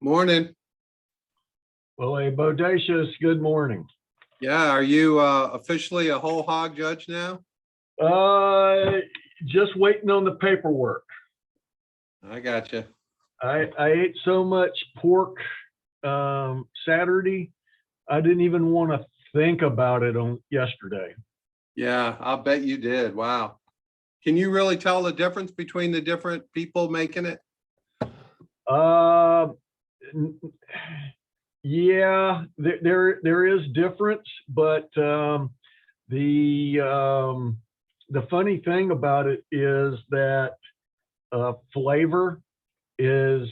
Morning. Well, a bodacious good morning. Yeah, are you officially a whole hog judge now? Uh, just waiting on the paperwork. I got you. I ate so much pork Saturday, I didn't even want to think about it on yesterday. Yeah, I'll bet you did. Wow. Can you really tell the difference between the different people making it? Uh, yeah, there is difference, but the funny thing about it is that flavor is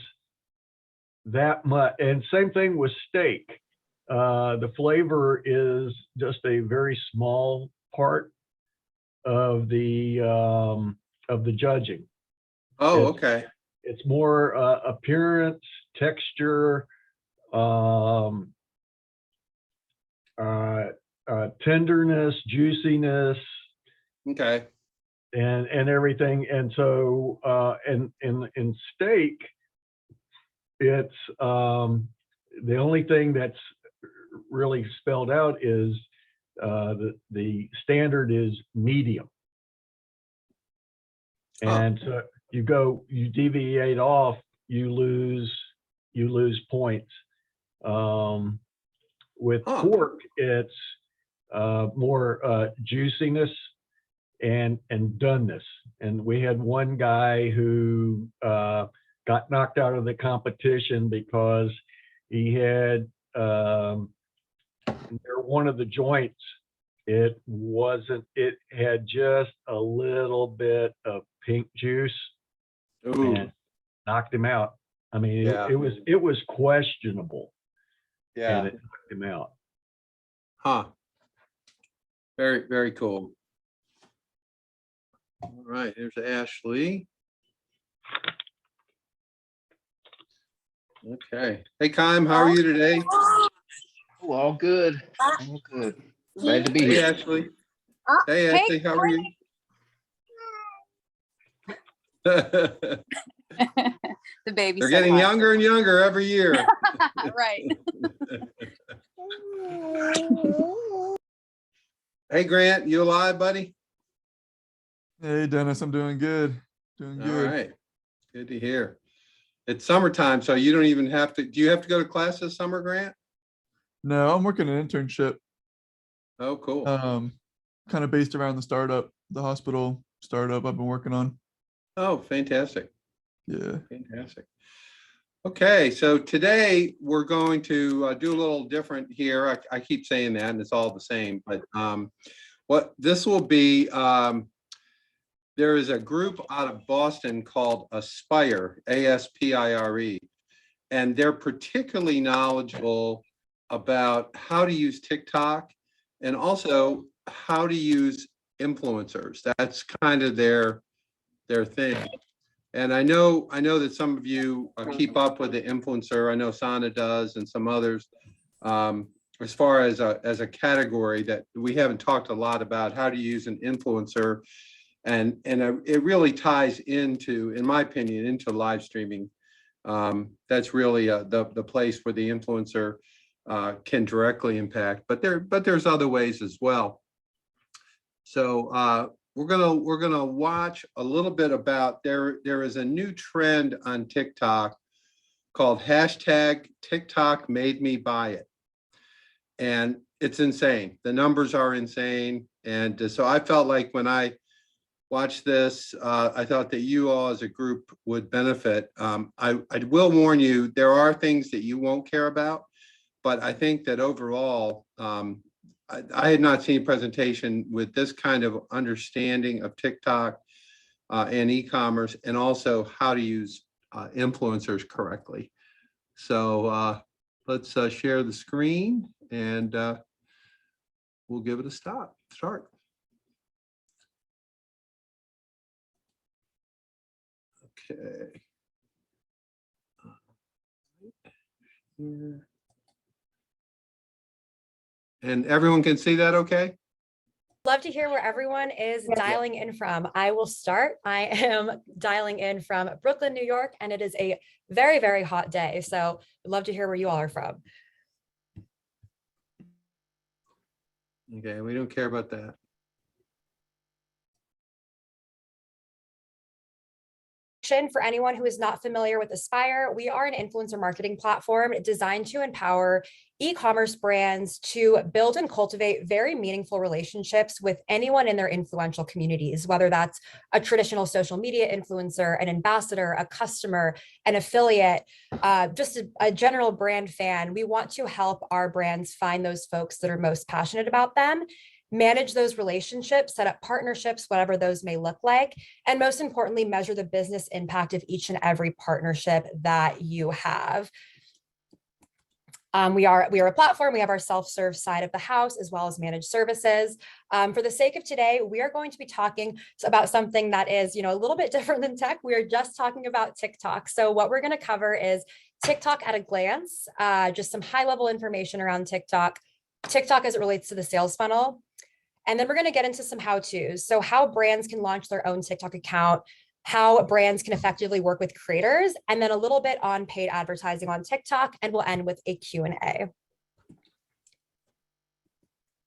that much, and same thing with steak. The flavor is just a very small part of the judging. Oh, It's okay. it's more appearance, texture, um, uh, tenderness, juiciness, Okay. and everything. And so in steak, it's the only thing that's really spelled out is the standard is medium. And so you deviate off, you lose points. With pork, it's more juiciness and doneness. And we had one guy who got knocked out of the competition because he had near one of the joints, it had just a little bit of pink juice. Ooh. And knocked him out. I mean, Yeah. it was questionable. Yeah. And it knocked him out. Huh. Very, very cool. All right, here's Ashley. Okay. Hey, Kym, how are you today? Oh, all good. All good. Glad to be Hey, here. Ashley. Hey, Ashley, how are you? The baby's They're so getting hot. younger and younger every year. Right. Hey, Grant, you alive, buddy? Hey, Dennis, I'm doing good. Doing All good. right. Good to hear. It's summertime, so you don't even have to. Do you have to go to class this summer, Grant? No, I'm working an internship, Oh, cool. kind of based around the hospital startup I've been working on. Oh, fantastic. Yeah. Fantastic. Okay, so today we're going to do a little different here. I keep saying that, and it's all the same. But what this will be, there is a group out of Boston called Aspire, ASPIRE, and they're particularly knowledgeable about how to use TikTok and also how to use influencers. That's kind of their thing. And I know that some of you keep up with the influencer. I know Sana does, and some others. As far as a category that we haven't talked a lot about, how to use an influencer, and it really ties into, in my opinion, into live streaming. That's really the place where the influencer can directly impact. But there's other ways as well. So we're gonna watch a little bit about there is a new trend on TikTok called hashtag TikTok made me buy it. And it's insane. The numbers are insane. And so I felt like when I watched this, I thought that you all as a group would benefit. I will warn you, there are things that you won't care about, but I think that overall, I had not seen a presentation with this kind of understanding of TikTok and e-commerce, and also how to use influencers correctly. So let's share the screen, and we'll give it a start. Okay. Here. And everyone can see that okay? Love to hear where everyone is dialing in from. I will start. I am dialing in from Brooklyn, New York, and it is a very, very hot day. So I'd love to hear where you all are from. Okay, we don't care about that. For anyone who is not familiar with Aspire, we are an influencer marketing platform designed to empower e-commerce brands to build and cultivate very meaningful relationships with anyone in their influential communities, whether that's a traditional social media influencer, an ambassador, a customer, an affiliate, just a general brand fan. We want to help our brands find those folks that are most passionate about them, manage those relationships, set up partnerships, whatever those may look like, and most importantly, measure the business impact of each and every partnership that you have. We are a platform. We have our self-serve side of the house as well as managed services. For the sake of today, we are going to be talking about something that is, a little bit different than tech. We are just talking about TikTok. So what we're going to cover is TikTok at a glance, just some high-level information around TikTok as it relates to the sales funnel. And then we're going to get into some how-tos. So how brands can launch their own TikTok account, how brands can effectively work with creators, and then a little bit on paid advertising on TikTok, and we'll end with a Q&A.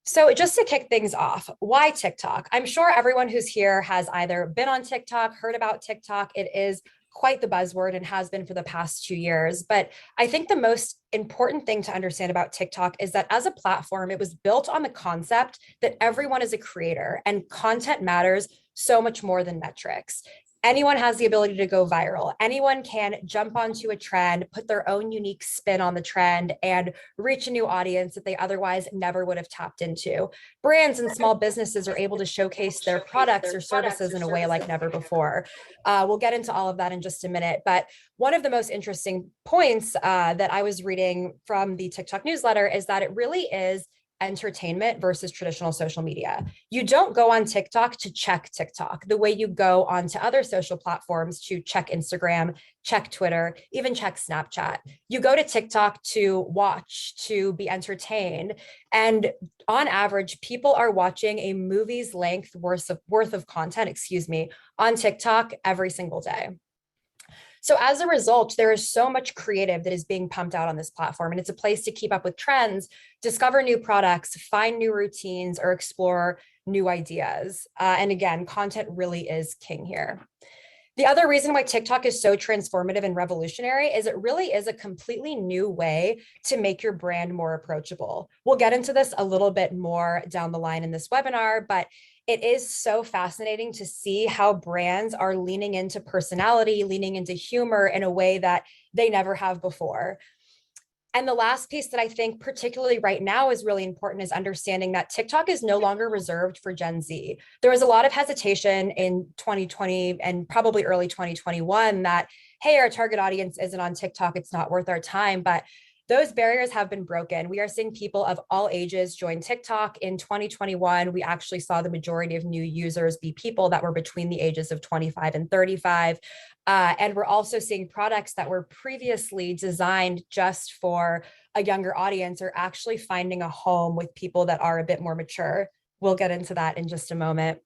So just to kick things off, why TikTok? I'm sure everyone who's here has either been on TikTok, heard about TikTok. It is quite the buzzword and has been for the past 2 years. But I think the most important thing to understand about TikTok is that as a platform, it was built on the concept that everyone is a creator and content matters so much more than metrics. Anyone has the ability to go viral. Anyone can jump onto a trend, put their own unique spin on the trend, and reach a new audience that they otherwise never would have tapped into. Brands and small businesses are able to showcase their products or services in a way like never before. We'll get into all of that in just a minute. But one of the most interesting points that I was reading from the TikTok newsletter is that it really is entertainment versus traditional social media. You don't go on TikTok to check TikTok the way you go onto other social platforms to check Instagram, check Twitter, even check Snapchat. You go to TikTok to watch, to be entertained. And on average, people are watching a movie's length worth of content, on TikTok every single day. So as a result, there is so much creative that is being pumped out on this platform, and it's a place to keep up with trends, discover new products, find new routines, or explore new ideas. And again, content really is king here. The other reason why TikTok is so transformative and revolutionary is it really is a completely new way to make your brand more approachable. We'll get into this a little bit more down the line in this webinar, but it is so fascinating to see how brands are leaning into personality, leaning into humor in a way that they never have before. And the last piece that I think particularly right now is really important is understanding that TikTok is no longer reserved for Gen Z. There was a lot of hesitation in 2020 and probably early 2021 that, hey, our target audience isn't on TikTok, it's not worth our time. But those barriers have been broken. We are seeing people of all ages join TikTok. In 2021, we actually saw the majority of new users be people that were between the ages of 25 and 35. And we're also seeing products that were previously designed just for a younger audience are actually finding a home with people that are a bit more mature. We'll get into that in just a moment.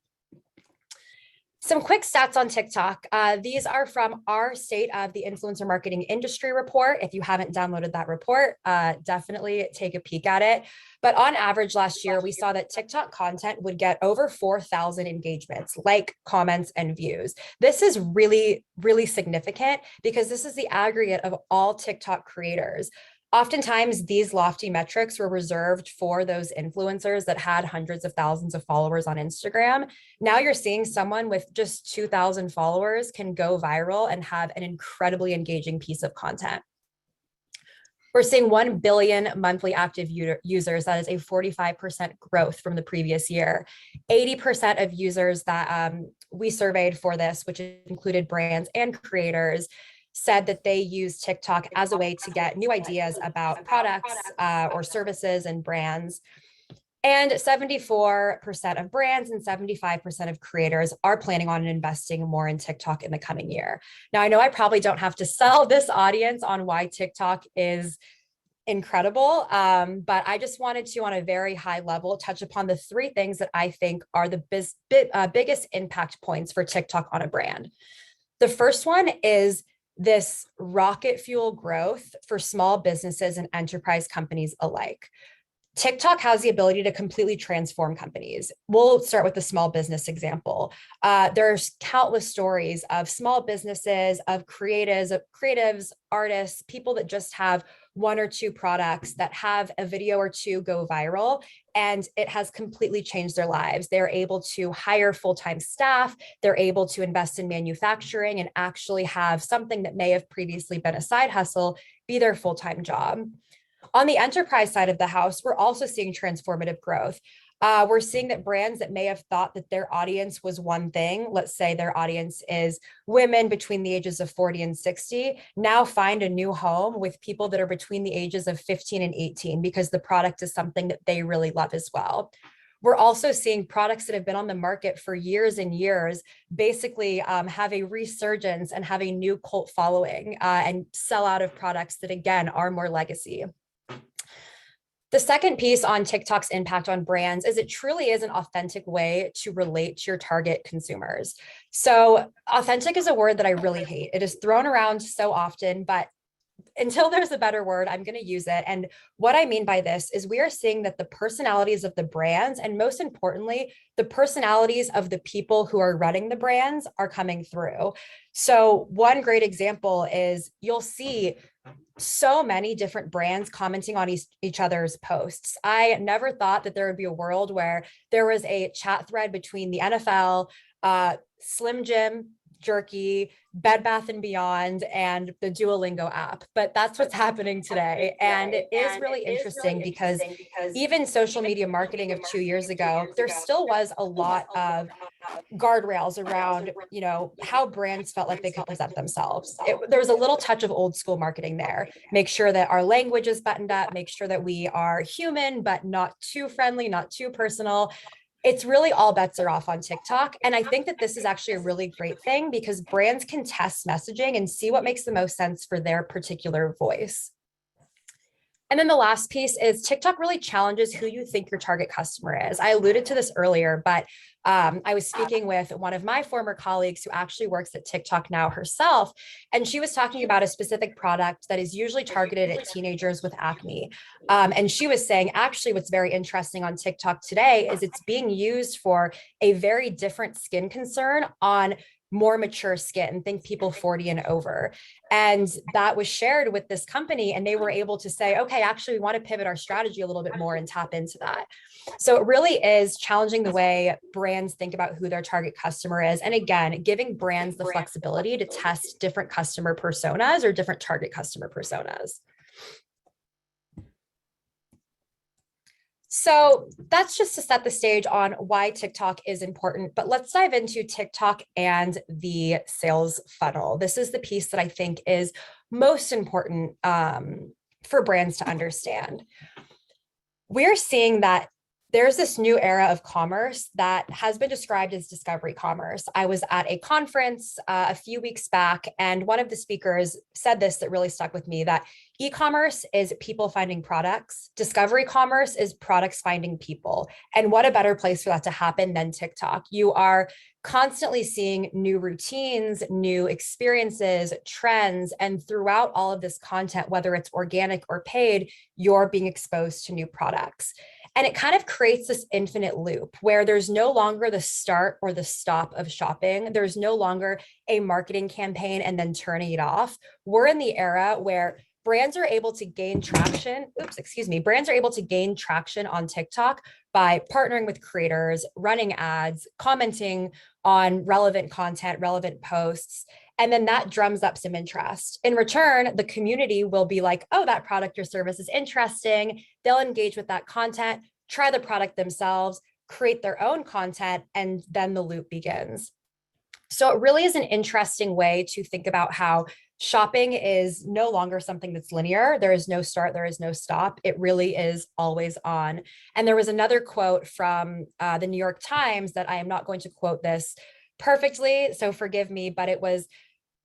Some quick stats on TikTok. These are from our State of the Influencer Marketing Industry report. If you haven't downloaded that report, definitely take a peek at it. But on average last year, we saw that TikTok content would get over 4,000 engagements, like, comments, and views. This is really, really significant because this is the aggregate of all TikTok creators. Oftentimes, these lofty metrics were reserved for those influencers that had hundreds of thousands of followers on Instagram. Now you're seeing someone with just 2,000 followers can go viral and have an incredibly engaging piece of content. We're seeing 1 billion monthly active users. That is a 45% growth from the previous year. 80% of users that we surveyed for this, which included brands and creators, said that they use TikTok as a way to get new ideas about products or services and brands. And 74% of brands and 75% of creators are planning on investing more in TikTok in the coming year. Now, I know I probably don't have to sell this audience on why TikTok is incredible. But I just wanted to, on a very high level, touch upon the three things that I think are the biggest impact points for TikTok on a brand. The first one is this rocket fuel growth for small businesses and enterprise companies alike. TikTok has the ability to completely transform companies. We'll start with the small business example. There's countless stories of small businesses, of creatives, artists, people that just have one or two products that have a video or two go viral, and it has completely changed their lives. They're able to hire full-time staff. They're able to invest in manufacturing and actually have something that may have previously been a side hustle be their full-time job. On the enterprise side of the house, we're also seeing transformative growth. We're seeing that brands that may have thought that their audience was one thing, let's say their audience is women between the ages of 40 and 60, now find a new home with people that are between the ages of 15 and 18 because the product is something that they really love as well. We're also seeing products that have been on the market for years and years basically have a resurgence and have a new cult following and sell out of products that, again, are more legacy. The second piece on TikTok's impact on brands is it truly is an authentic way to relate to your target consumers. So authentic is a word that I really hate. It is thrown around so often, but until there's a better word, I'm going to use it. And what I mean by this is we are seeing that the personalities of the brands, and most importantly, the personalities of the people who are running the brands are coming through. So one great example is you'll see so many different brands commenting on each other's posts. I never thought that there would be a world where there was a chat thread between the NFL, Slim Jim, Jerky, Bed Bath & Beyond, and the Duolingo app. But that's what's happening today. And it is really interesting because even social media marketing of 2 years ago, there still was a lot of guardrails around, how brands felt like they could present themselves. There was a little touch of old school marketing there. Make sure that our language is buttoned up, make sure that we are human, but not too friendly, not too personal. It's really all bets are off on TikTok. And I think that this is actually a really great thing because brands can test messaging and see what makes the most sense for their particular voice. And then the last piece is TikTok really challenges who you think your target customer is. I alluded to this earlier, but I was speaking with one of my former colleagues who actually works at TikTok now herself, and she was talking about a specific product that is usually targeted at teenagers with acne. And she was saying, actually, what's very interesting on TikTok today is it's being used for a very different skin concern on more mature skin, think people 40 and over. And that was shared with this company, and they were able to say, okay, actually, we want to pivot our strategy a little bit more and tap into that. So it really is challenging the way brands think about who their target customer is. And again, giving brands the flexibility to test different customer personas or different target customer personas. So that's just to set the stage on why TikTok is important, but let's dive into TikTok and the sales funnel. This is the piece that I think is most important for brands to understand. We're seeing that there's this new era of commerce that has been described as discovery commerce. I was at a conference a few weeks back, and one of the speakers said this that really stuck with me, that e-commerce is people finding products. Discovery commerce is products finding people. And what a better place for that to happen than TikTok. You are constantly seeing new routines, new experiences, trends, and throughout all of this content, whether it's organic or paid, you're being exposed to new products. And it kind of creates this infinite loop where there's no longer the start or the stop of shopping. There's no longer a marketing campaign and then turning it off. We're in the era where brands are able to gain traction. Brands are able to gain traction on TikTok by partnering with creators, running ads, commenting on relevant content, relevant posts. And then that drums up some interest. In return, the community will be like, oh, that product or service is interesting. They'll engage with that content, try the product themselves, create their own content, and then the loop begins. So it really is an interesting way to think about how shopping is no longer something that's linear. There is no start, there is no stop. It really is always on. And there was another quote from the New York Times that I am not going to quote this perfectly, so forgive me, but it was,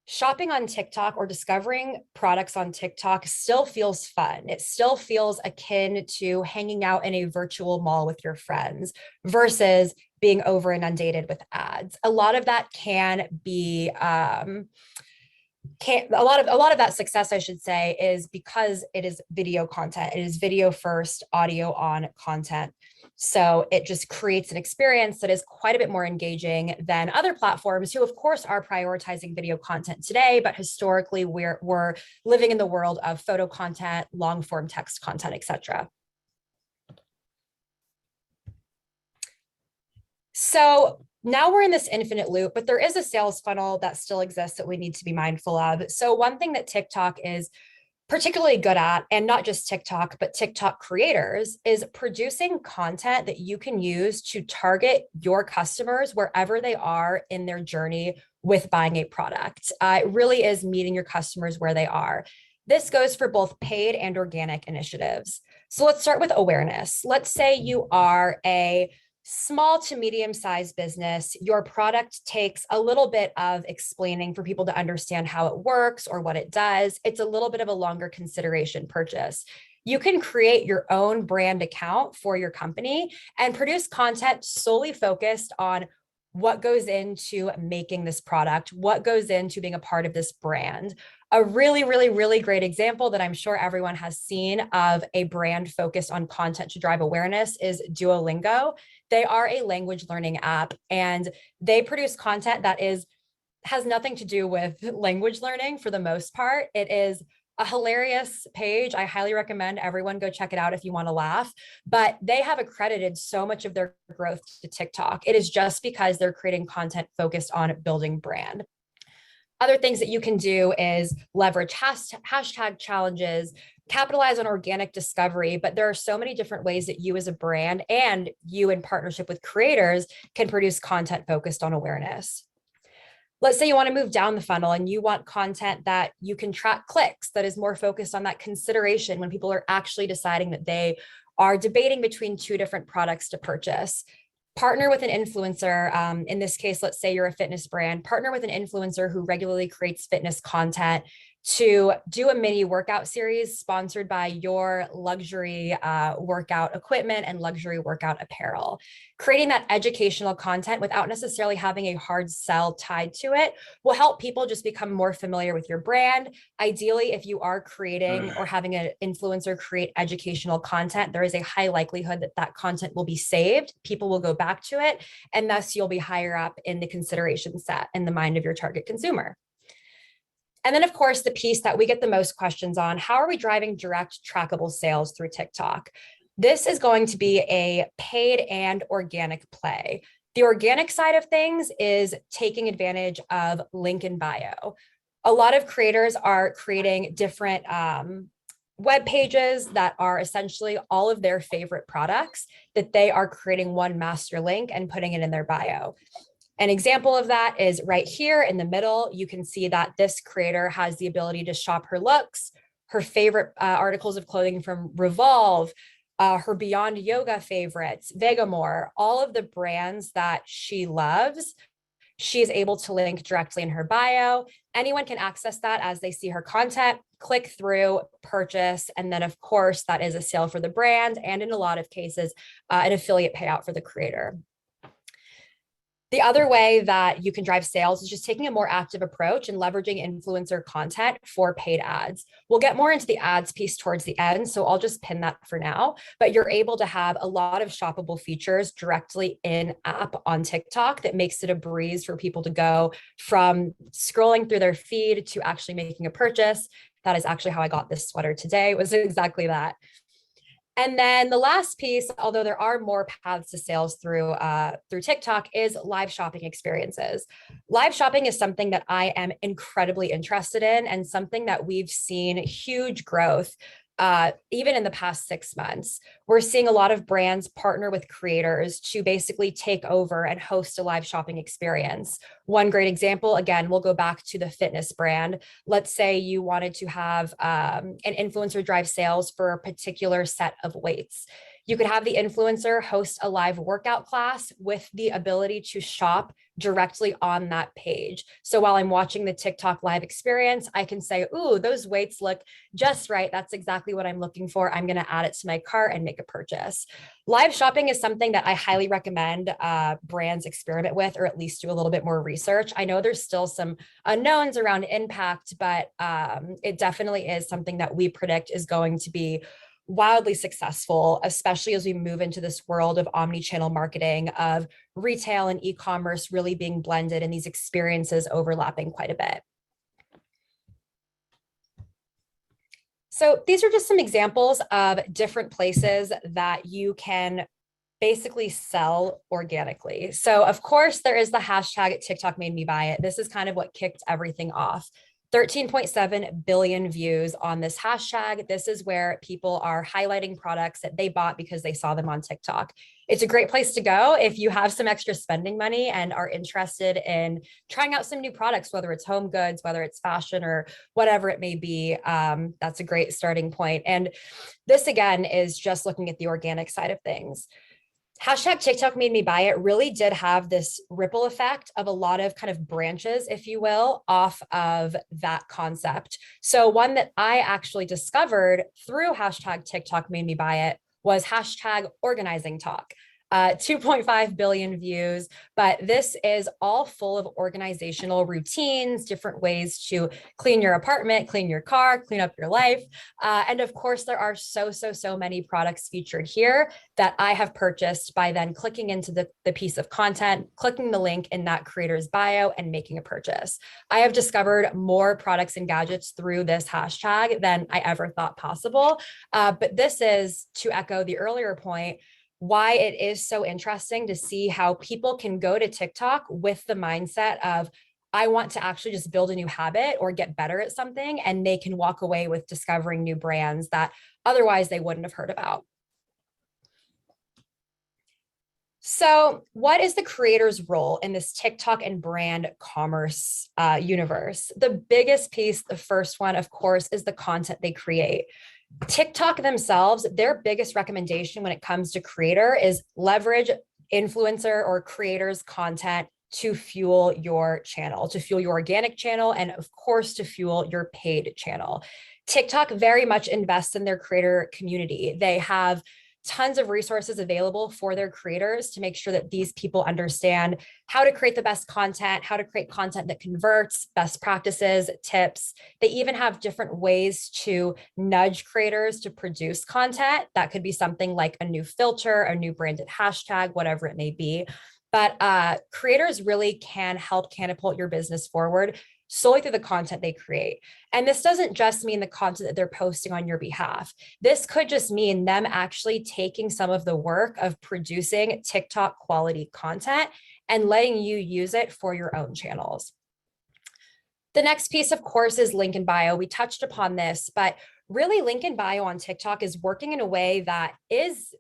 shopping on TikTok or discovering products on TikTok still feels fun. It still feels akin to hanging out in a virtual mall with your friends versus being over inundated with ads. A lot of that can be a lot of that success, I should say, is because it is video content. It is video first, audio on content. So it just creates an experience that is quite a bit more engaging than other platforms who, of course, are prioritizing video content today, but historically we're living in the world of photo content, long form text content, etc. So now we're in this infinite loop, but there is a sales funnel that still exists that we need to be mindful of. So one thing that TikTok is particularly good at, and not just TikTok, but TikTok creators, is producing content that you can use to target your customers wherever they are in their journey with buying a product. It really is meeting your customers where they are. This goes for both paid and organic initiatives. So let's start with awareness. Let's say you are a small to medium-sized business. Your product takes a little bit of explaining for people to understand how it works or what it does. It's a little bit of a longer consideration purchase. You can create your own brand account for your company and produce content solely focused on what goes into making this product, what goes into being a part of this brand. A really, really, really great example that I'm sure everyone has seen of a brand focused on content to drive awareness is Duolingo. They are a language learning app, and they produce content that has nothing to do with language learning for the most part. It is a hilarious page. I highly recommend everyone go check it out if you want to laugh, but they have accredited so much of their growth to TikTok. It is just because they're creating content focused on building brand. Other things that you can do is leverage hashtag challenges, capitalize on organic discovery, but there are so many different ways that you as a brand and you in partnership with creators can produce content focused on awareness. Let's say you want to move down the funnel and you want content that you can track clicks, that is more focused on that consideration when people are actually deciding that they are debating between two different products to purchase. Partner with an influencer. In this case, let's say you're a fitness brand, partner with an influencer who regularly creates fitness content to do a mini workout series sponsored by your luxury workout equipment and luxury workout apparel. Creating that educational content without necessarily having a hard sell tied to it will help people just become more familiar with your brand. Ideally, if you are creating or having an influencer create educational content, there is a high likelihood that that content will be saved. People will go back to it, and thus you'll be higher up in the consideration set in the mind of your target consumer. And then, of course, the piece that we get the most questions on, how are we driving direct trackable sales through TikTok? This is going to be a paid and organic play. The organic side of things is taking advantage of link in bio. A lot of creators are creating different web pages that are essentially all of their favorite products that they are creating one master link and putting it in their bio. An example of that is right here in the middle. You can see that this creator has the ability to shop her looks, her favorite articles of clothing from Revolve, her Beyond Yoga favorites, Vegamore, all of the brands that she loves. She is able to link directly in her bio. Anyone can access that as they see her content, click through, purchase, and then of course that is a sale for the brand, and in a lot of cases, an affiliate payout for the creator. The other way that you can drive sales is just taking a more active approach and leveraging influencer content for paid ads. We'll get more into the ads piece towards the end, so I'll just pin that for now, but you're able to have a lot of shoppable features directly in app on TikTok that makes it a breeze for people to go from scrolling through their feed to actually making a purchase. That is actually how I got this sweater today. It was exactly that. And then the last piece, although there are more paths to sales through TikTok, is live shopping experiences. Live shopping is something that I am incredibly interested in and something that we've seen huge growth even in the past 6 months. We're seeing a lot of brands partner with creators to basically take over and host a live shopping experience. One great example, again, we'll go back to the fitness brand. Let's say you wanted to have an influencer drive sales for a particular set of weights. You could have the influencer host a live workout class with the ability to shop directly on that page. So while I'm watching the TikTok live experience, I can say, ooh, those weights look just right. That's exactly what I'm looking for. I'm going to add it to my cart and make a purchase. Live shopping is something that I highly recommend brands experiment with, or at least do a little bit more research. I know there's still some unknowns around impact, but it definitely is something that we predict is going to be wildly successful, especially as we move into this world of omni-channel marketing, of retail and e-commerce really being blended and these experiences overlapping quite a bit. So these are just some examples of different places that you can basically sell organically. So of course there is the hashtag TikTok made me buy it. This is kind of what kicked everything off. 13.7 billion views on this hashtag. This is where people are highlighting products that they bought because they saw them on TikTok. It's a great place to go if you have some extra spending money and are interested in trying out some new products, whether it's home goods, whether it's fashion, or whatever it may be. That's a great starting point. And this again is just looking at the organic side of things. Hashtag TikTok made me buy it really did have this ripple effect of a lot of kind of branches, if you will, off of that concept. So one that I actually discovered through hashtag TikTok made me buy it was hashtag organizing talk. 2.5 billion views, but this is all full of organizational routines, different ways to clean your apartment, clean your car, clean up your life. And of course, there are so many products featured here that I have purchased by then clicking into the piece of content, clicking the link in that creator's bio and making a purchase. I have discovered more products and gadgets through this hashtag than I ever thought possible. But this is, to echo the earlier point, why it is so interesting to see how people can go to TikTok with the mindset of, I want to actually just build a new habit or get better at something, and they can walk away with discovering new brands that otherwise they wouldn't have heard about. So what is the creator's role in this TikTok and brand commerce universe? The biggest piece, the first one, of course, is the content they create. TikTok themselves, their biggest recommendation when it comes to creator is leverage influencer or creators' content to fuel your channel, to fuel your organic channel, and of course, to fuel your paid channel. TikTok very much invests in their creator community. They have tons of resources available for their creators to make sure that these people understand how to create the best content, how to create content that converts, best practices, tips. They even have different ways to nudge creators to produce content. That could be something like a new filter, a new branded hashtag, whatever it may be. But creators really can help catapult your business forward solely through the content they create. And this doesn't just mean the content that they're posting on your behalf. This could just mean them actually taking some of the work of producing TikTok quality content and letting you use it for your own channels. The next piece, of course, is link in bio. We touched upon this, but really link in bio on TikTok is working in a way that is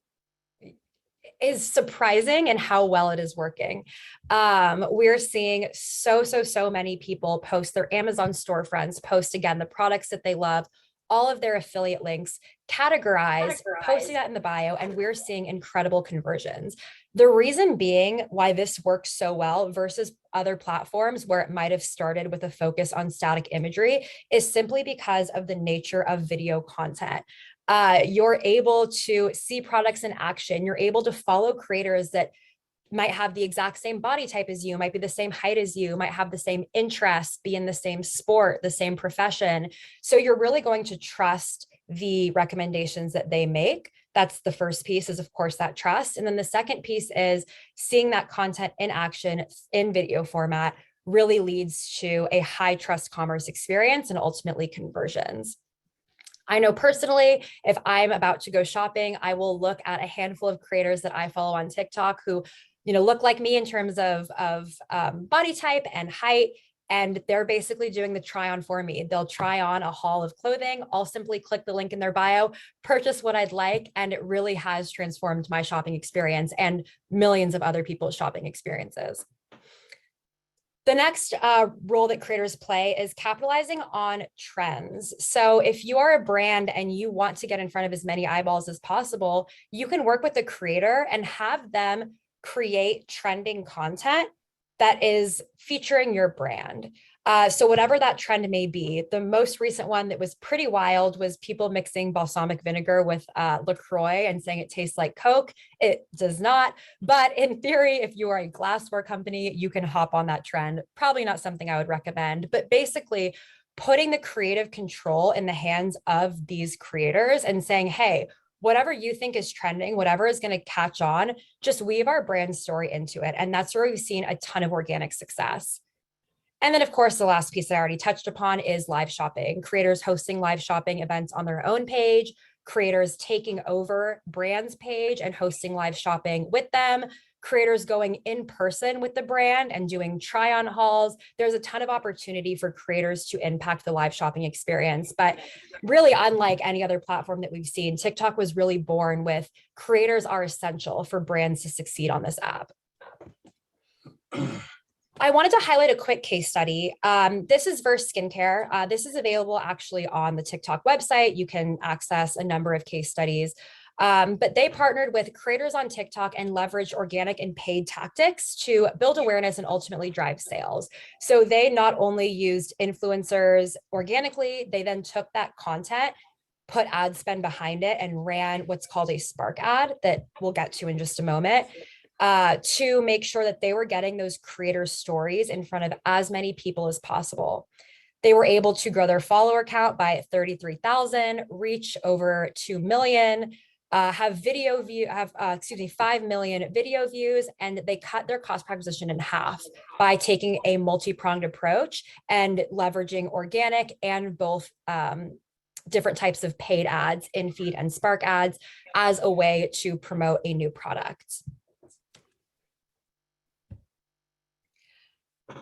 surprising in how well it is working. We're seeing so many people post their Amazon storefronts, post again the products that they love, all of their affiliate links, categorize, posting that in the bio, and we're seeing incredible conversions. The reason being why this works so well versus other platforms where it might have started with a focus on static imagery is simply because of the nature of video content. You're able to see products in action. You're able to follow creators that might have the exact same body type as you, might be the same height as you, might have the same interests, be in the same sport, the same profession. So you're really going to trust the recommendations that they make. That's the first piece, is of course that trust. And then the second piece is seeing that content in action in video format really leads to a high trust commerce experience and ultimately conversions. I know personally, if I'm about to go shopping, I will look at a handful of creators that I follow on TikTok who, look like me in terms of body type and height, and they're basically doing the try on for me. They'll try on a haul of clothing. I'll simply click the link in their bio, purchase what I'd like, and it really has transformed my shopping experience and millions of other people's shopping experiences. The next role that creators play is capitalizing on trends. So if you are a brand and you want to get in front of as many eyeballs as possible, you can work with the creator and have them create trending content that is featuring your brand. So whatever that trend may be, the most recent one that was pretty wild was people mixing balsamic vinegar with LaCroix and saying it tastes like Coke. It does not. But in theory, if you are a glassware company, you can hop on that trend. Probably not something I would recommend, but basically putting the creative control in the hands of these creators and saying, hey, whatever you think is trending, whatever is going to catch on, just weave our brand story into it. And that's where we've seen a ton of organic success. And then, of course, the last piece I already touched upon is live shopping. Creators hosting live shopping events on their own page, creators taking over brands' page and hosting live shopping with them, creators going in person with the brand and doing try-on hauls. There's a ton of opportunity for creators to impact the live shopping experience. But really, unlike any other platform that we've seen, TikTok was really born with creators are essential for brands to succeed on this app. I wanted to highlight a quick case study. This is Verse Skincare. This is available actually on the TikTok website. You can access a number of case studies, but they partnered with creators on TikTok and leveraged organic and paid tactics to build awareness and ultimately drive sales. So they not only used influencers organically, they then took that content, put ad spend behind it, and ran what's called a Spark ad that we'll get to in just a moment. To make sure that they were getting those creator stories in front of as many people as possible. They were able to grow their follower count by 33,000, reach over 2 million, have 5 million video views, and they cut their cost per acquisition in half by taking a multi-pronged approach and leveraging organic and both different types of paid ads, in-feed and Spark ads, as a way to promote a new product.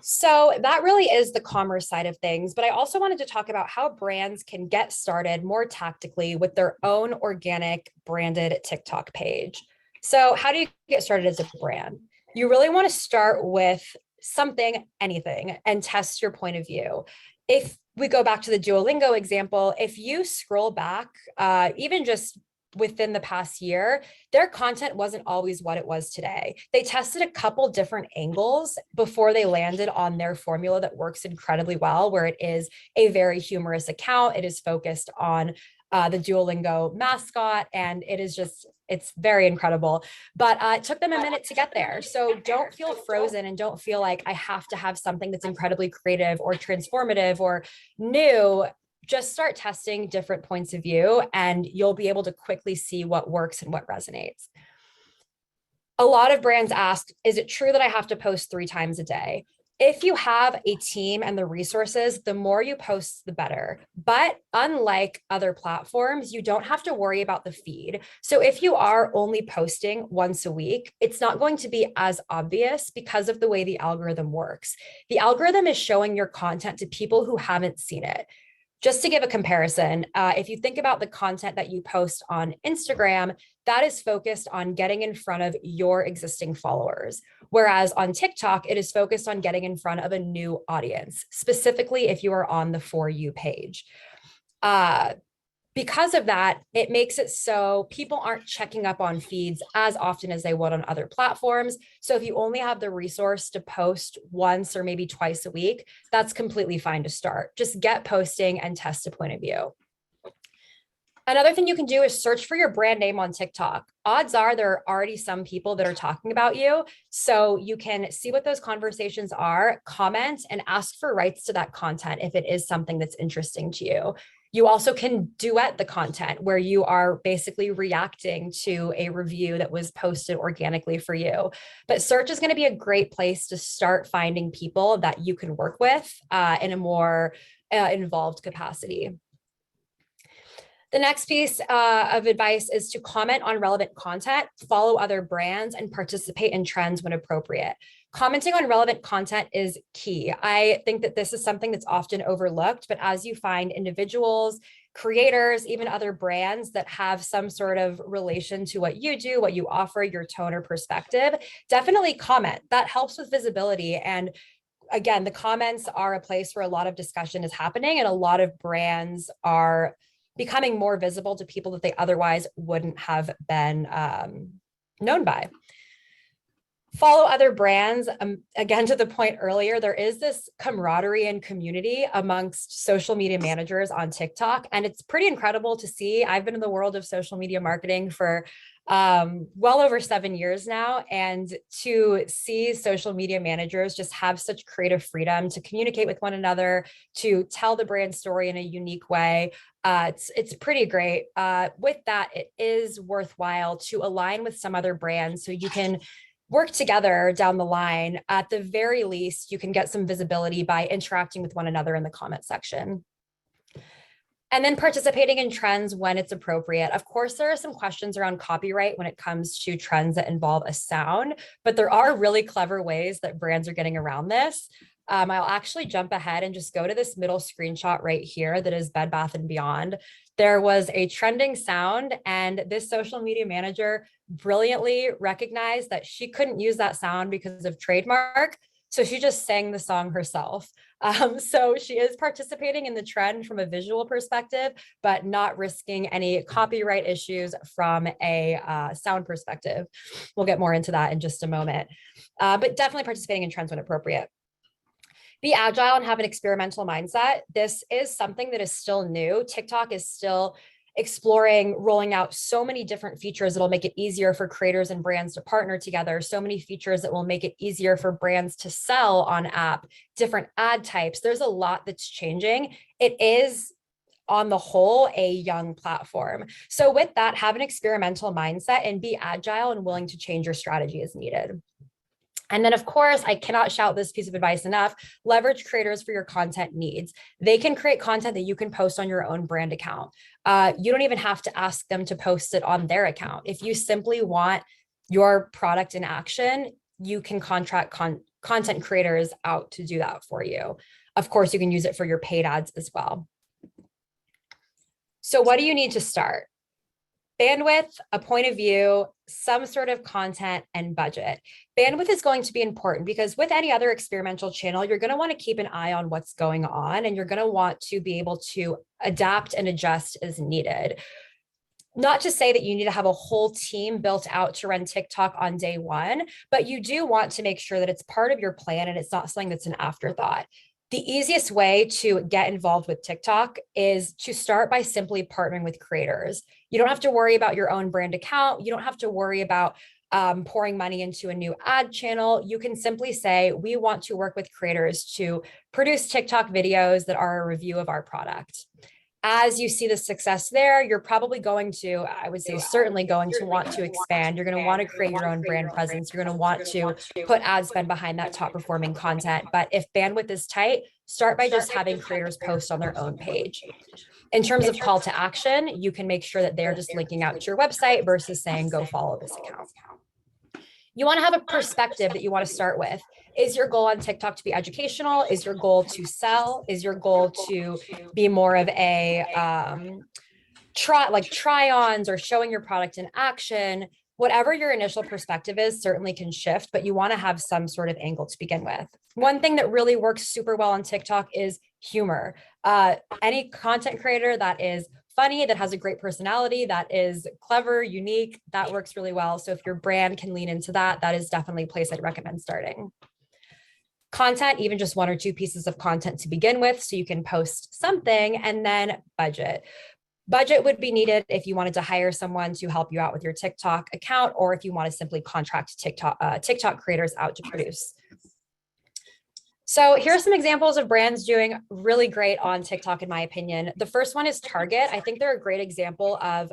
So that really is the commerce side of things, but I also wanted to talk about how brands can get started more tactically with their own organic branded TikTok page. So how do you get started as a brand? You really want to start with something, anything, and test your point of view. If we go back to the Duolingo example, if you scroll back, even just within the past year, their content wasn't always what it was today. They tested a couple different angles before they landed on their formula that works incredibly well, where it is a very humorous account. It is focused on the Duolingo mascot, and it's very incredible. But it took them a minute to get there. So don't feel frozen and don't feel like I have to have something that's incredibly creative or transformative or new. Just start testing different points of view and you'll be able to quickly see what works and what resonates. A lot of brands ask, is it true that I have to post 3 times a day? If you have a team and the resources, the more you post, the better. But unlike other platforms, you don't have to worry about the feed. So if you are only posting once a week, it's not going to be as obvious because of the way the algorithm works. The algorithm is showing your content to people who haven't seen it. Just to give a comparison, if you think about the content that you post on Instagram, that is focused on getting in front of your existing followers. Whereas on TikTok, it is focused on getting in front of a new audience, specifically if you are on the For You page. Because of that, it makes it so people aren't checking up on feeds as often as they would on other platforms. So if you only have the resource to post once or maybe twice a week, that's completely fine to start. Just get posting and test a point of view. Another thing you can do is search for your brand name on TikTok. Odds are there are already some people that are talking about you. So you can see what those conversations are, comment, and ask for rights to that content if it is something that's interesting to you. You also can duet the content where you are basically reacting to a review that was posted organically for you. But search is going to be a great place to start finding people that you can work with in a more involved capacity. The next piece of advice is to comment on relevant content, follow other brands, and participate in trends when appropriate. Commenting on relevant content is key. I think that this is something that's often overlooked, but as you find individuals, creators, even other brands that have some sort of relation to what you do, what you offer, your tone or perspective, definitely comment. That helps with visibility. And again, the comments are a place where a lot of discussion is happening and a lot of brands are becoming more visible to people that they otherwise wouldn't have been known by. Follow other brands. Again, to the point earlier, there is this camaraderie and community amongst social media managers on TikTok, and it's pretty incredible to see. I've been in the world of social media marketing for well over 7 years now, and to see social media managers just have such creative freedom to communicate with one another, to tell the brand story in a unique way. It's pretty great. With that, it is worthwhile to align with some other brands so you can work together down the line. At the very least, you can get some visibility by interacting with one another in the comment section. And then participating in trends when it's appropriate. Of course, there are some questions around copyright when it comes to trends that involve a sound, but there are really clever ways that brands are getting around this. I'll actually jump ahead and just go to this middle screenshot right here that is Bed Bath & Beyond. There was a trending sound, and this social media manager brilliantly recognized that she couldn't use that sound because of trademark. So she just sang the song herself. So she is participating in the trend from a visual perspective, but not risking any copyright issues from a sound perspective. We'll get more into that in just a moment, but definitely participating in trends when appropriate. Be agile and have an experimental mindset. This is something that is still new. TikTok is still exploring rolling out so many different features that'll make it easier for creators and brands to partner together, so many features that will make it easier for brands to sell on app, different ad types. There's a lot that's changing. It is, on the whole, a young platform. So with that, have an experimental mindset and be agile and willing to change your strategy as needed. And then, of course, I cannot shout this piece of advice enough. Leverage creators for your content needs. They can create content that you can post on your own brand account. You don't even have to ask them to post it on their account. If you simply want your product in action, you can contract content creators out to do that for you. Of course, you can use it for your paid ads as well. So what do you need to start? Bandwidth, a point of view, some sort of content, and budget. Bandwidth is going to be important because with any other experimental channel, you're going to want to keep an eye on what's going on, and you're going to want to be able to adapt and adjust as needed. Not to say that you need to have a whole team built out to run TikTok on day one, but you do want to make sure that it's part of your plan and it's not something that's an afterthought. The easiest way to get involved with TikTok is to start by simply partnering with creators. You don't have to worry about your own brand account. You don't have to worry about pouring money into a new ad channel. You can simply say, we want to work with creators to produce TikTok videos that are a review of our product. As you see the success there, you're probably going to, I would say, certainly going to want to expand. You're going to want to create your own brand presence. You're going to want to put ad spend behind that top performing content. But if bandwidth is tight, start by just having creators post on their own page. In terms of call to action, you can make sure that they're just linking out to your website versus saying, go follow this account. You want to have a perspective that you want to start with. Is your goal on TikTok to be educational? Is your goal to sell? Is your goal to be more of a try-ons or showing your product in action? Whatever your initial perspective is certainly can shift, but you want to have some sort of angle to begin with. One thing that really works super well on TikTok is humor. Any content creator that is funny, that has a great personality, that is clever, unique, that works really well. So if your brand can lean into that, that is definitely a place I'd recommend starting. Content, even just 1 or 2 pieces of content to begin with, so you can post something. And then budget. Budget would be needed if you wanted to hire someone to help you out with your TikTok account, or if you want to simply contract TikTok creators out to produce. So here are some examples of brands doing really great on TikTok, in my opinion. The first one is Target. I think they're a great example of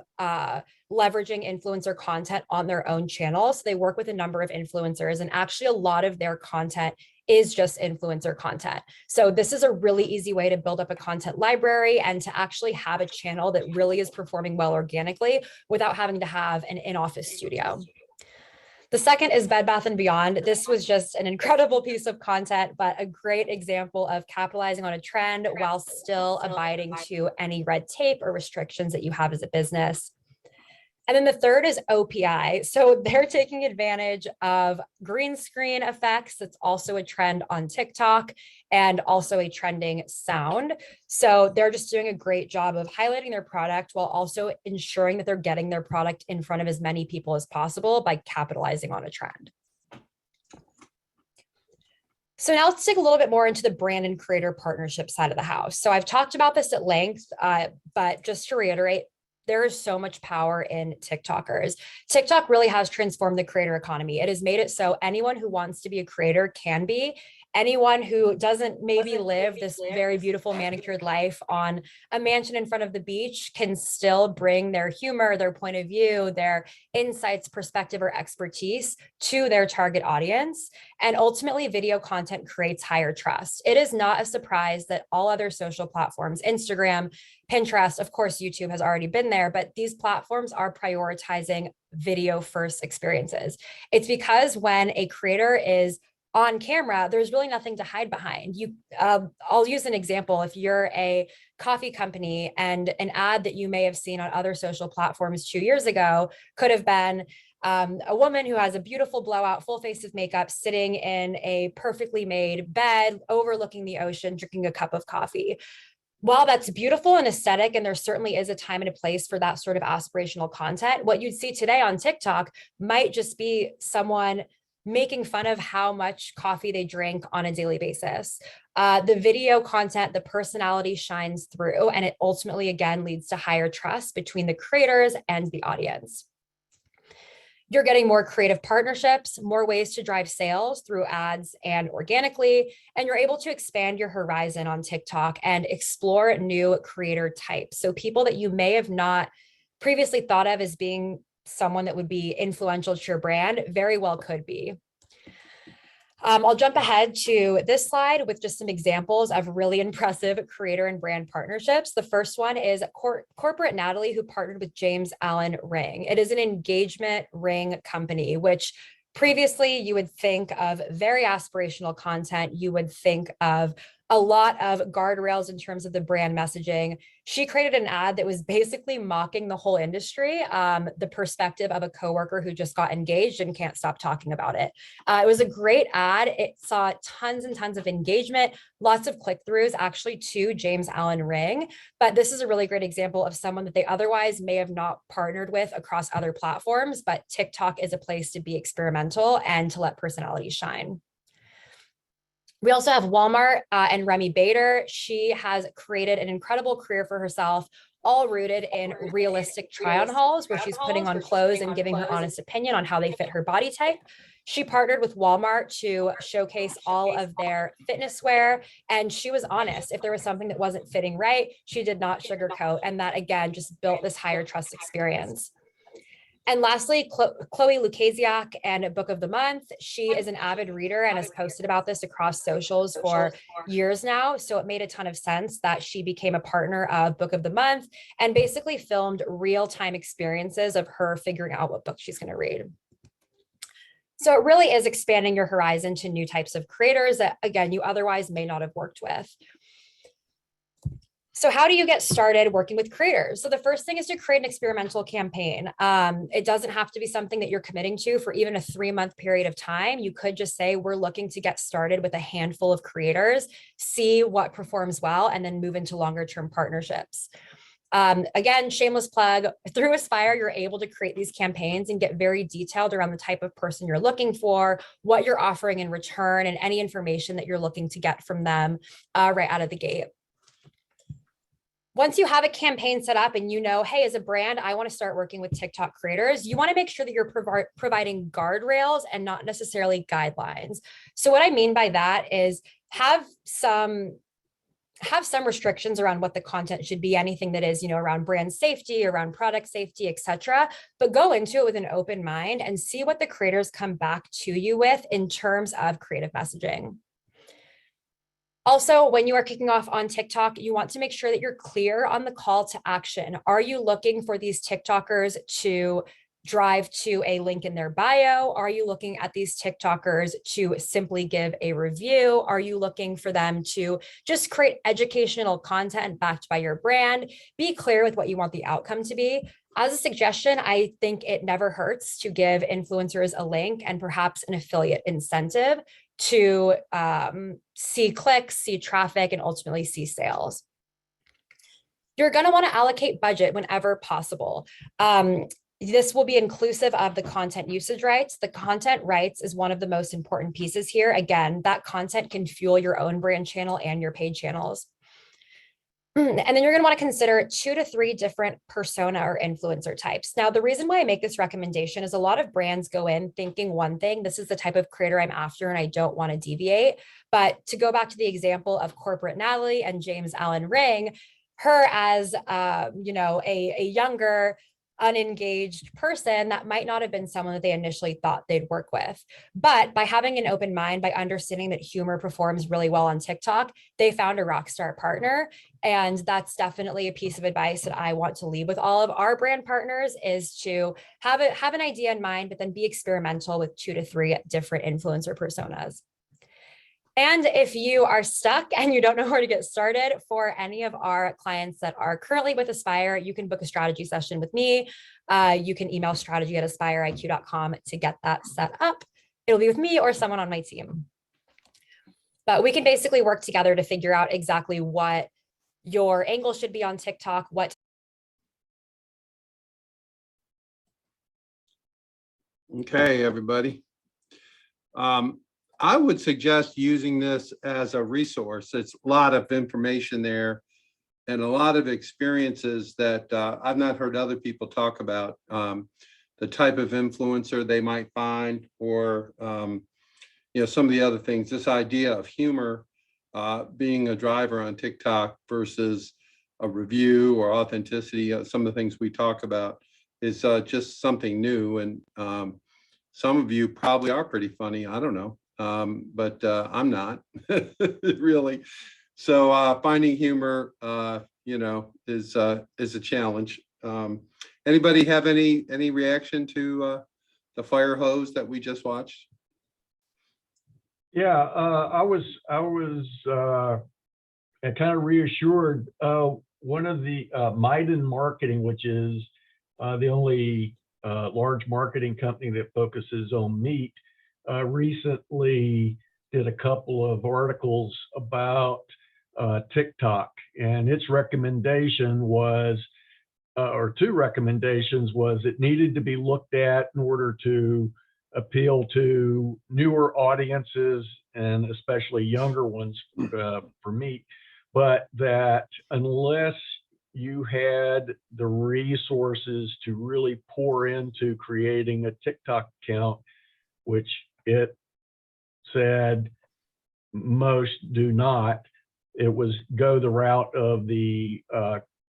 leveraging influencer content on their own channel. So they work with a number of influencers, and actually a lot of their content is just influencer content. So this is a really easy way to build up a content library and to actually have a channel that really is performing well organically without having to have an in-office studio. The second is Bed Bath & Beyond. This was just an incredible piece of content, but a great example of capitalizing on a trend while still abiding to any red tape or restrictions that you have as a business. And then the third is OPI. So they're taking advantage of green screen effects. That's also a trend on TikTok and also a trending sound. So they're just doing a great job of highlighting their product while also ensuring that they're getting their product in front of as many people as possible by capitalizing on a trend. So now let's dig a little bit more into the brand and creator partnership side of the house. So I've talked about this at length, but just to reiterate, there is so much power in TikTokers. TikTok really has transformed the creator economy. It has made it so anyone who wants to be a creator can be. Anyone who doesn't maybe live this very beautiful manicured life on a mansion in front of the beach can still bring their humor, their point of view, their insights, perspective, or expertise to their target audience. And ultimately, video content creates higher trust. It is not a surprise that all other social platforms, Instagram, Pinterest, of course, YouTube has already been there, but these platforms are prioritizing video first experiences. It's because when a creator is on camera, there's really nothing to hide behind. I'll use an example. If you're a coffee company and an ad that you may have seen on other social platforms 2 years ago could have been a woman who has a beautiful blowout, full face of makeup, sitting in a perfectly made bed, overlooking the ocean, drinking a cup of coffee. While that's beautiful and aesthetic, and there certainly is a time and a place for that sort of aspirational content, what you'd see today on TikTok might just be someone making fun of how much coffee they drink on a daily basis. The video content, the personality shines through, and it ultimately, again, leads to higher trust between the creators and the audience. You're getting more creative partnerships, more ways to drive sales through ads and organically, and you're able to expand your horizon on TikTok and explore new creator types. So people that you may have not previously thought of as being someone that would be influential to your brand very well could be. I'll jump ahead to this slide with just some examples of really impressive creator and brand partnerships. The first one is Corporate Natalie, who partnered with James Allen Ring. It is an engagement ring company, which previously you would think of very aspirational content. You would think of a lot of guardrails in terms of the brand messaging. She created an ad that was basically mocking the whole industry, the perspective of a coworker who just got engaged and can't stop talking about it. It was a great ad. It saw tons and tons of engagement, lots of click-throughs actually to James Allen Ring. But this is a really great example of someone that they otherwise may have not partnered with across other platforms, but TikTok is a place to be experimental and to let personalities shine. We also have Walmart and Remy Bader. She has created an incredible career for herself, all rooted in realistic try-on hauls where she's putting on clothes and giving her honest opinion on how they fit her body type. She partnered with Walmart to showcase all of their fitness wear, and she was honest. If there was something that wasn't fitting right, she did not sugarcoat, and that, again, just built this higher trust experience. And lastly, Chloe Lukasiak and Book of the Month. She is an avid reader and has posted about this across socials for years now. So it made a ton of sense that she became a partner of Book of the Month and basically filmed real-time experiences of her figuring out what book she's going to read. So it really is expanding your horizon to new types of creators that, again, you otherwise may not have worked with. So how do you get started working with creators? So the first thing is to create an experimental campaign. It doesn't have to be something that you're committing to for even a 3-month period of time. You could just say, we're looking to get started with a handful of creators, see what performs well, and then move into longer term partnerships. Again, shameless plug, through Aspire, you're able to create these campaigns and get very detailed around the type of person you're looking for, what you're offering in return, and any information that you're looking to get from them right out of the gate. Once you have a campaign set up and you know, hey, as a brand, I want to start working with TikTok creators, you want to make sure that you're providing guardrails and not necessarily guidelines. So what I mean by that is have some restrictions around what the content should be, anything that is, around brand safety, around product safety, etc. But go into it with an open mind and see what the creators come back to you with in terms of creative messaging. Also, when you are kicking off on TikTok, you want to make sure that you're clear on the call to action. Are you looking for these TikTokers to drive to a link in their bio? Are you looking at these TikTokers to simply give a review? Are you looking for them to just create educational content backed by your brand? Be clear with what you want the outcome to be. As a suggestion, I think it never hurts to give influencers a link and perhaps an affiliate incentive to see clicks, see traffic, and ultimately see sales. You're going to want to allocate budget whenever possible. This will be inclusive of the content usage rights. The content rights is one of the most important pieces here. Again, that content can fuel your own brand channel and your paid channels. And then you're going to want to consider 2 to 3 different persona or influencer types. Now, the reason why I make this recommendation is a lot of brands go in thinking one thing, this is the type of creator I'm after and I don't want to deviate. But to go back to the example of Corporate Natalie and James Allen Ring, her as a younger, unengaged person, that might not have been someone that they initially thought they'd work with. But by having an open mind, by understanding that humor performs really well on TikTok, they found a rock star partner. And that's definitely a piece of advice that I want to leave with all of our brand partners, is to have an idea in mind, but then be experimental with 2 to 3 different influencer personas. And if you are stuck and you don't know where to get started, for any of our clients that are currently with Aspire, you can book a strategy session with me. You can email strategy@aspireiq.com to get that set up. It'll be with me or someone on my team. But we can basically work together to figure out exactly what your angle should be on TikTok, what. Okay, everybody. I would suggest using this as a resource. It's a lot of information there and a lot of experiences that I've not heard other people talk about. The type of influencer they might find, or some of the other things. This idea of humor being a driver on TikTok versus a review or authenticity. Some of the things we talk about is just something new, and some of you probably are pretty funny. I don't know. But I'm not really. So finding humor, is a challenge. Anybody have any reaction to the fire hose that we just watched? Yeah, I was kind of reassured. One of the Maiden Marketing, which is the only large marketing company that focuses on meat, recently did a couple of articles about TikTok, and its recommendation was, or 2 recommendations was, it needed to be looked at in order to appeal to newer audiences and especially younger ones for meat, but that unless you had the resources to really pour into creating a TikTok account, which it said most do not, it was go the route of the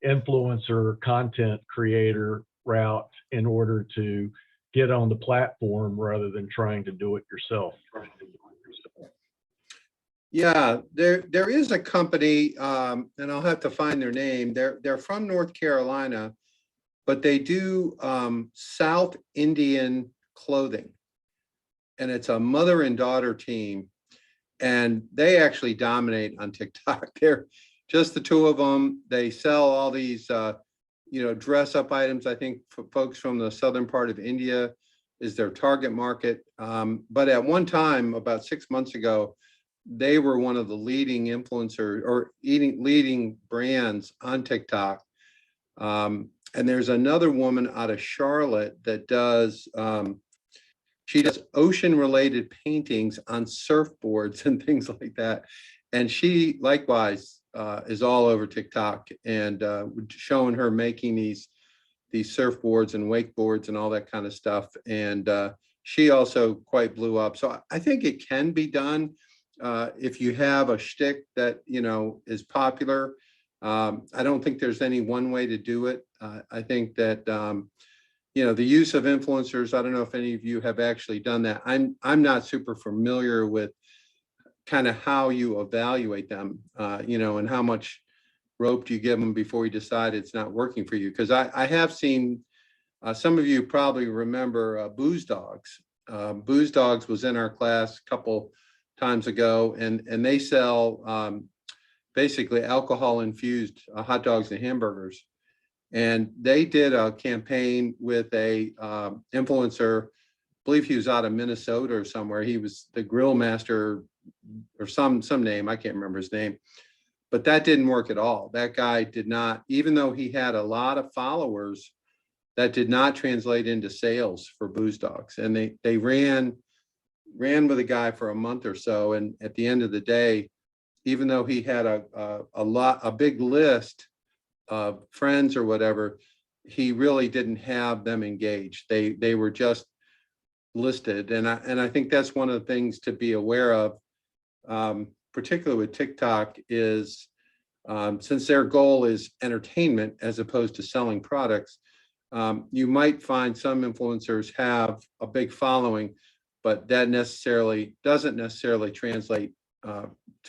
influencer content creator route in order to get on the platform rather than trying to do it yourself. Yeah, there is a company, and I'll have to find their name. They're from North Carolina, but they do South Indian clothing. And it's a mother and daughter team, and they actually dominate on TikTok. They're just the 2 of them. They sell all these, dress up items. I think for folks from the southern part of India is their target market. But at one time, about 6 months ago, they were one of the leading influencers or leading brands on TikTok. And there's another woman out of Charlotte that does, she does ocean related paintings on surfboards and things like that. And she likewise is all over TikTok, and showing her making these surfboards and wakeboards and all that kind of stuff. And she also quite blew up. So I think it can be done if you have a shtick that, is popular. I don't think there's any one way to do it. I think that, the use of influencers, I don't know if any of you have actually done that. I'm not super familiar with kind of how you evaluate them, and how much rope do you give them before you decide it's not working for you. Because I have seen Some of you probably remember Booze Dogs. Booze Dogs was in our class a couple times ago, and they sell basically alcohol infused hot dogs and hamburgers. And they did a campaign with a influencer. I believe he was out of Minnesota or somewhere. He was the grill master or some name, I can't remember his name, but that didn't work at all. That guy did not, even though he had a lot of followers, that did not translate into sales for Booze Dogs. And they ran with a guy for a month or so, and at the end of the day, even though he had a big list of friends or whatever, he really didn't have them engaged. They were just listed, and I think that's one of the things to be aware of, particularly with TikTok, is since their goal is entertainment as opposed to selling products, you might find some influencers have a big following, but that doesn't necessarily translate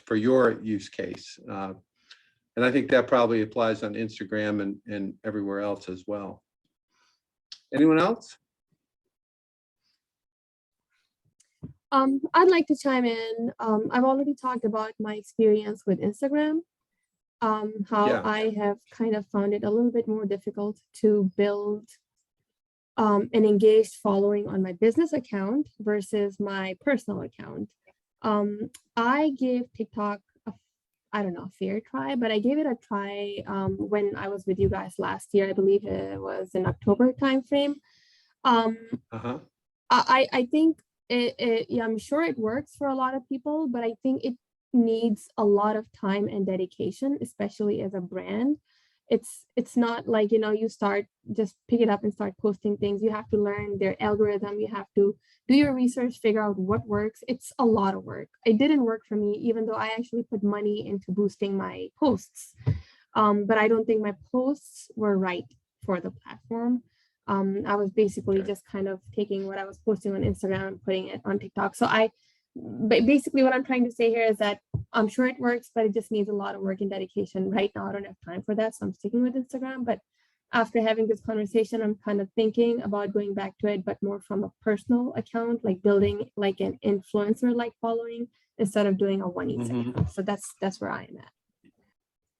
for your use case. And I think that probably applies on Instagram and everywhere else as well. Anyone else? I'd like to chime in. I've already talked about my experience with Instagram, how Yeah. I have kind of found it a little bit more difficult to build an engaged following on my business account versus my personal account. I gave TikTok I don't know, a fair try, but I gave it a try when I was with you guys last year. I believe it was in October timeframe. Uh-huh. I think yeah, I'm sure it works for a lot of people, but I think it needs a lot of time and dedication, especially as a brand. It's not like, you know, you start, just pick it up and start posting things. You have to learn their algorithm. You have to do your research, figure out what works. It's a lot of work. It didn't work for me, even though I actually put money into boosting my posts. But I don't think my posts were right for the platform. I was basically Okay. just kind of taking what I was posting on Instagram and putting it on TikTok. So basically what I'm trying to say here is that I'm sure it works, but it just needs a lot of work and dedication. Right now, I don't have time for that, so I'm sticking with Instagram. But after having this conversation, I'm kind of thinking about going back to it, but more from a personal account, like building like an influencer-like following instead of doing a one each account. So that's where I am at.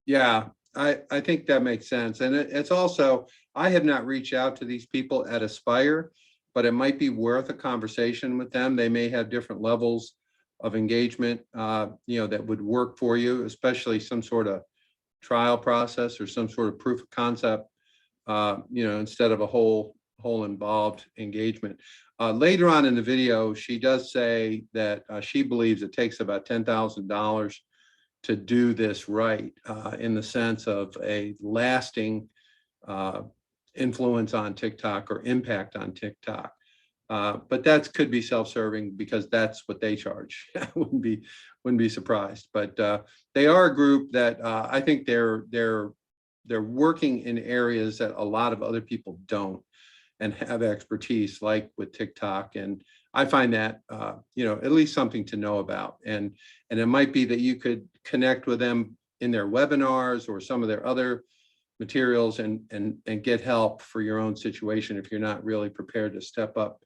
Yeah, I think that makes sense. And it's also, I have not reached out to these people at Aspire, but it might be worth a conversation with them. They may have different levels of engagement, you know, that would work for you, especially some sort of trial process or some sort of proof of concept, you know, instead of a whole involved engagement. Later on in the video, she does say that she believes it takes about $10,000 to do this right, in the sense of a lasting influence on TikTok or impact on TikTok. But that could be self-serving because that's what they charge. I wouldn't be surprised. But they are a group that I think they're working in areas that a lot of other people don't and have expertise, like with TikTok. And I find that you know, at least something to know about. And it might be that you could connect with them in their webinars or some of their other materials and get help for your own situation if you're not really prepared to step up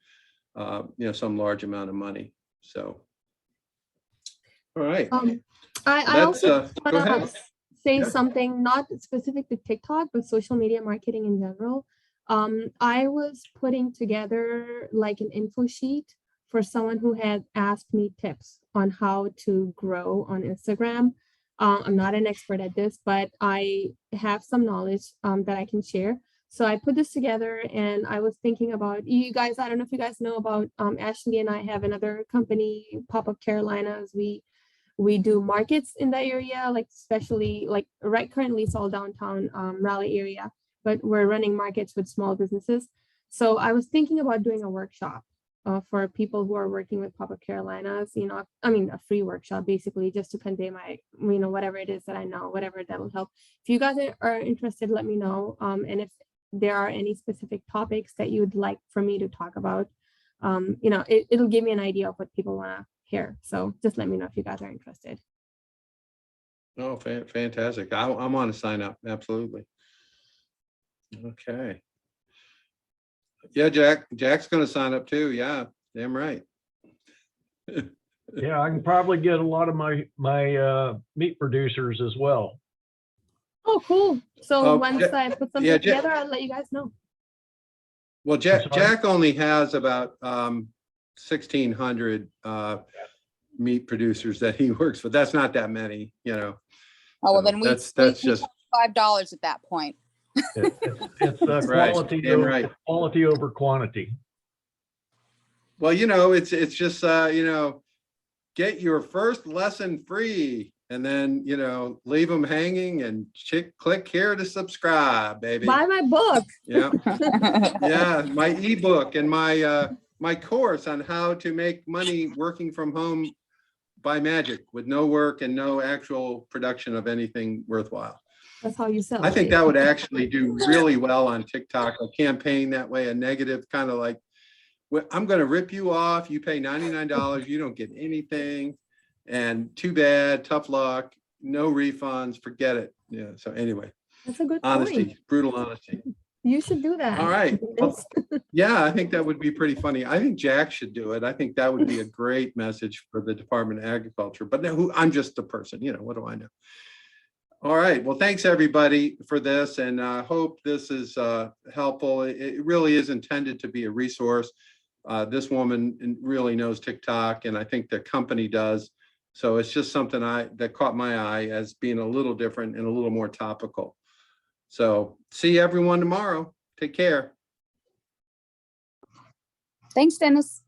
you know, some large amount of money. So, all right. I also Go ahead. want to say Yeah. something not specific to TikTok, but social media marketing in general. I was putting together like an info sheet for someone who had asked me tips on how to grow on Instagram. I'm not an expert at this, but I have some knowledge that I can share. So I put this together and I was thinking about you guys. I don't know if you guys know about Ashley and I have another company, Pop-Up Carolinas. We do markets in that area, like especially like right currently it's all downtown Raleigh area, but we're running markets with small businesses. So I was thinking about doing a workshop for people who are working with Pop-Up Carolinas, you know, I mean, a free workshop basically just to convey my, you know, whatever it is that I know, whatever that will help. If you guys are interested, let me know. And if there are any specific topics that you'd like for me to talk about, you know, it'll give me an idea of what people want to hear. So just let me know if you guys are interested. Oh, fantastic. I'm on to sign up. Absolutely. Okay. Yeah, Jack's gonna sign up too. Yeah, damn right. Yeah, I can probably get a lot of my meat producers as well. Oh, cool. So Oh, once Ja- I put something yeah, Ja- together, I'll let you guys know. Well, sorry? Jack only has about 1,600 meat producers that he works with. That's not that many, you know. Oh, well, So then that's just $5 at that point. It's Right, quality, damn right. quality over quantity. Well, you know, it's just you know, get your first lesson free, and then you know, leave them hanging and click here to subscribe, baby. Buy my book. Yeah, yeah, my ebook and my course on how to make money working from home by magic with no work and no actual production of anything worthwhile. That's how you sell. I think baby. that would actually do really well on TikTok, a campaign that way, a negative kind of like, "Well, I'm going to rip you off. You pay $99. You don't get anything. And too bad, tough luck, no refunds, forget it." Yeah. So anyway, That's a good honesty, point. brutal honesty. You should do that. All right. Well, Yes. yeah, I think that would be pretty funny. I think Jack should do it. I think that would be a great message for the Department of Agriculture. But no, I'm just a person, you know, what do I know? All right. Well, thanks everybody for this, and I hope this is helpful. It really is intended to be a resource. This woman really knows TikTok, and I think the company does. So it's just something that caught my eye as being a little different and a little more topical. So see everyone tomorrow. Take care. Thanks, Dennis.